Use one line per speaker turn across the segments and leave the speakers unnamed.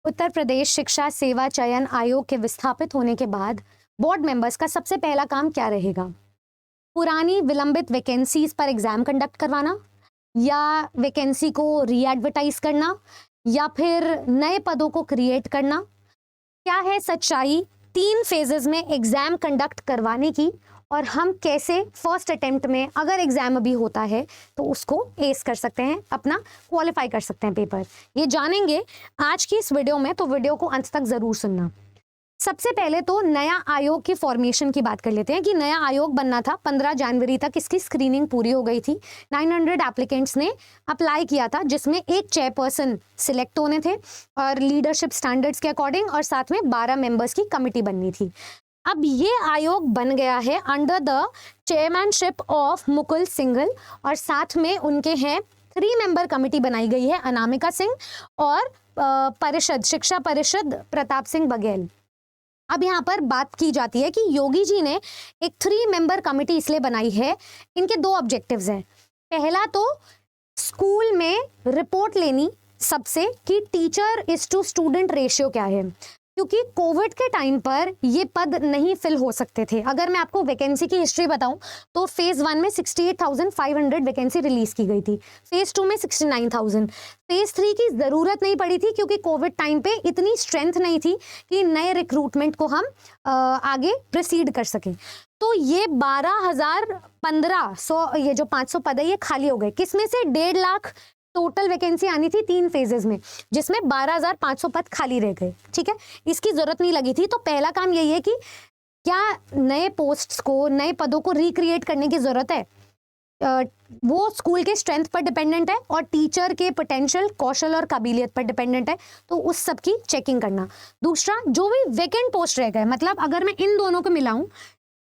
उत्तर प्रदेश शिक्षा सेवा चयन आयोग के विस्थापित होने के बाद बोर्ड मेंबर्स का सबसे पहला काम क्या रहेगा? पुरानी विलंबित वैकेंसीज पर एग्जाम कंडक्ट करवाना, या वैकेंसी को री एडवर्टाइज करना, या फिर नए पदों को क्रिएट करना? क्या है सच्चाई 3 फेजेस में एग्जाम कंडक्ट करवाने की, और हम कैसे फर्स्ट अटेम्प्ट में अगर एग्जाम अभी होता है तो उसको एस कर सकते हैं, अपना क्वालिफाई कर सकते हैं पेपर? ये जानेंगे आज की इस वीडियो में, तो वीडियो को अंत तक जरूर सुनना। सबसे पहले तो नया आयोग की फॉर्मेशन की बात कर लेते हैं कि नया आयोग बनना था। 15 जनवरी तक इसकी स्क्रीनिंग पूरी हो गई थी। 900 एप्लीकेंट्स ने अप्लाई किया था, जिसमें एक चेयरपर्सन सिलेक्ट होने थे और लीडरशिप स्टैंडर्ड्स के अकॉर्डिंग, और साथ में 12 मेंबर्स की कमिटी बननी थी। अब ये आयोग बन गया है under the chairmanship of Mukul Singhal, और साथ में उनके हैं 3 मेंबर कमिटी बनाई गई है, अनामिका सिंह और परिषद शिक्षा परिषद प्रताप सिंह बघेल। अब यहाँ पर बात की जाती है कि योगी जी ने एक 3 मेंबर कमिटी इसलिए बनाई है। इनके 2 ऑब्जेक्टिव्स हैं। पहला तो स्कूल में रिपोर्ट लेनी सबसे कि teacher is to student ratio क्या है, क्योंकि कोविड के टाइम पर ये पद नहीं फिल हो सकते थे। अगर मैं आपको वैकेंसी की हिस्ट्री बताऊं तो फेज 1 में 68,500 वैकेंसी रिलीज की गई थी, फेज 2 में 69,000, फेज 3 की जरूरत नहीं पड़ी थी क्योंकि कोविड टाइम पे इतनी स्ट्रेंथ नहीं थी कि नए रिक्रूटमेंट को हम आगे प्रोसीड कर सकें। तो ये 12,1500 ये जो 500 पद है ये खाली हो गए। किसमें से? 1.5 लाख टोटल वैकेंसी आनी थी 3 फेजेस में, जिसमें 12,500 पद खाली रह गए। ठीक है, इसकी जरूरत नहीं लगी थी। तो पहला काम यही है कि क्या नए पोस्ट्स को, नए पदों को रिक्रिएट करने की जरूरत है? वो स्कूल के स्ट्रेंथ पर डिपेंडेंट है और टीचर के पोटेंशियल, कौशल और काबिलियत पर डिपेंडेंट है, तो उस सब की चेकिंग करना। दूसरा, जो भी वैकेंट पोस्ट रह गए, मतलब अगर मैं इन दोनों को मिलाऊं,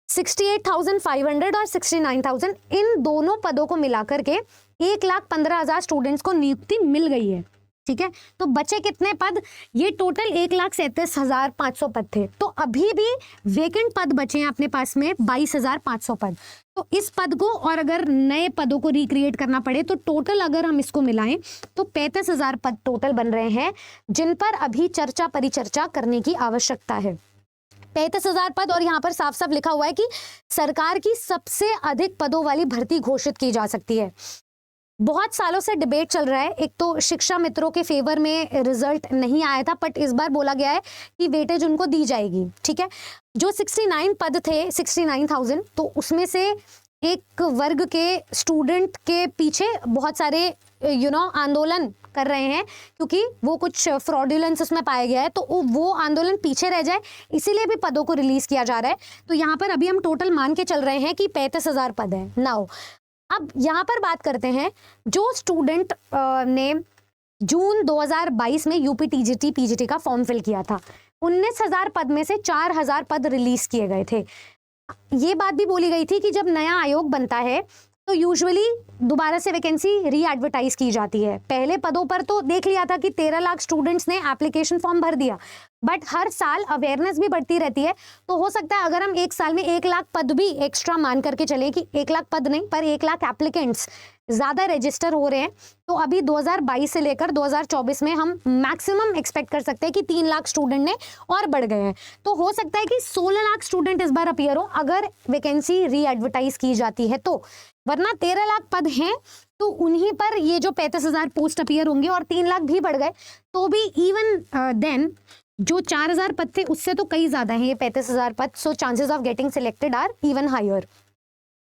68,500 और 69,000, इन दोनों पदों को मिलाकर के 1,15,000 स्टूडेंट्स को नियुक्ति मिल गई है। ठीक है, तो बचे कितने पद? ये टोटल 1,37,500 पद थे। तो अभी भी वेकेंट पद बचे हैं अपने पास में 22,500 पद। तो इस पद को, और अगर नए पदों को रिक्रिएट करना पड़े, तो टोटल अगर हम इसको मिलाएं तो 35,000 पद टोटल बन रहे हैं, जिन पर अभी चर्चा परिचर्चा करने की आवश्यकता है। 35,000 पद, और यहाँ पर साफ साफ लिखा हुआ है कि सरकार की सबसे अधिक पदों वाली भर्ती घोषित की जा सकती है। बहुत सालों से डिबेट चल रहा है। एक तो शिक्षा मित्रों के फेवर में रिजल्ट नहीं आया था, बट इस बार बोला गया है कि वेटेज उनको दी जाएगी। ठीक है, जो 69 पद थे, 69,000, तो उसमें से एक वर्ग के स्टूडेंट के पीछे बहुत सारे आंदोलन कर रहे हैं, क्योंकि वो कुछ फ्रॉडुलेंस उसमें पाया गया है, तो वो आंदोलन पीछे रह जाए, इसीलिए भी पदों को रिलीज किया जा रहा है। तो यहाँ पर अभी हम टोटल मान के चल रहे हैं कि 35,000 पद है। नाउ अब यहाँ पर बात करते हैं, जो स्टूडेंट ने जून 2022 में यूपी टीजीटी पीजीटी का फॉर्म फिल किया था, 19,000 पद में से 4,000 पद रिलीज किए गए थे। ये बात भी बोली गई थी कि जब नया आयोग बनता है तो यूजुअली दोबारा से वैकेंसी री एडवर्टाइज की जाती है। पहले पदों पर तो देख लिया था कि 13 लाख स्टूडेंट्स ने एप्लीकेशन फॉर्म भर दिया, बट हर साल अवेयरनेस भी बढ़ती रहती है। तो हो सकता है अगर हम एक साल में 1 लाख पद भी एक्स्ट्रा मान करके चले, कि 1 लाख पद नहीं पर 1 लाख एप्लीकेंट्स ज्यादा रजिस्टर हो रहे हैं, तो अभी 2022 से लेकर 2024 में हम मैक्सिमम एक्सपेक्ट कर सकते हैं कि 3 लाख स्टूडेंट ने और बढ़ गए हैं। तो हो सकता है कि 16 लाख स्टूडेंट इस बार अपीयर हो अगर वैकेंसी री एडवर्टाइज की जाती है तो, वरना 13 लाख पद हैं तो उन्हीं पर ये जो 35,000 पोस्ट अपीयर होंगे, और 3 लाख भी बढ़ गए तो भी इवन देन जो 4,000 पद थे उससे तो कई ज्यादा हैं ये 35,000 पद। So chances of getting selected are even higher.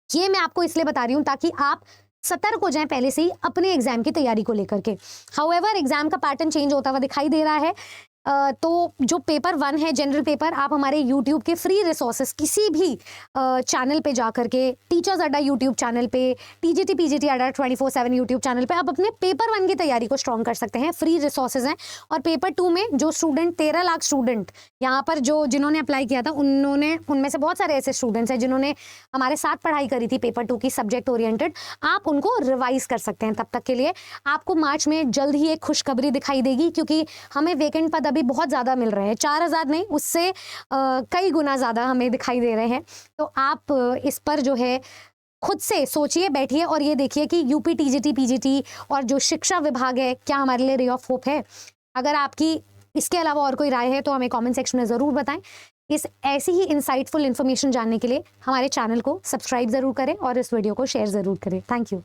ये मैं आपको इसलिए बता रही हूँ ताकि आप सतर्क हो जाएं पहले से ही अपने एग्जाम की तैयारी को लेकर के। हाउएवर एग्जाम का पैटर्न चेंज होता हुआ दिखाई दे रहा है। तो जो पेपर 1 है जनरल पेपर, आप हमारे यूट्यूब के फ्री रिसोर्सेस किसी भी चैनल पे जा करके, टीचर्स अड्डा यूट्यूब चैनल पे, टीजीटी पीजीटी अड्डा 24/7 यूट्यूब चैनल पे आप अपने पेपर 1 की तैयारी को स्ट्रॉन्ग कर सकते हैं। फ्री रिसोर्सेज हैं। और पेपर 2 में जो स्टूडेंट 13 लाख स्टूडेंट यहाँ पर जिन्होंने अप्लाई किया था, उनमें से बहुत सारे ऐसे स्टूडेंट्स हैं जिन्होंने हमारे साथ पढ़ाई करी थी पेपर 2 की सब्जेक्ट ओरिएंटेड। आप उनको रिवाइज कर सकते हैं। तब तक के लिए आपको मार्च में जल्द ही एक खुशखबरी दिखाई देगी, क्योंकि हमें वेकेंट पद अभी बहुत ज्यादा मिल रहे हैं। 4,000 नहीं, उससे कई गुना ज्यादा हमें दिखाई दे रहे हैं। तो आप इस पर जो है खुद से सोचिए, बैठिए और ये देखिए कि यूपी टीजीटी पीजीटी और जो शिक्षा विभाग है, क्या हमारे लिए रे ऑफ होप है। अगर आपकी इसके अलावा और कोई राय है तो हमें कमेंट सेक्शन में ज़रूर बताएं। इस ऐसी ही इंसाइटफुल इन्फॉर्मेशन जानने के लिए हमारे चैनल को सब्सक्राइब ज़रूर करें और इस वीडियो को शेयर ज़रूर करें। Thank you.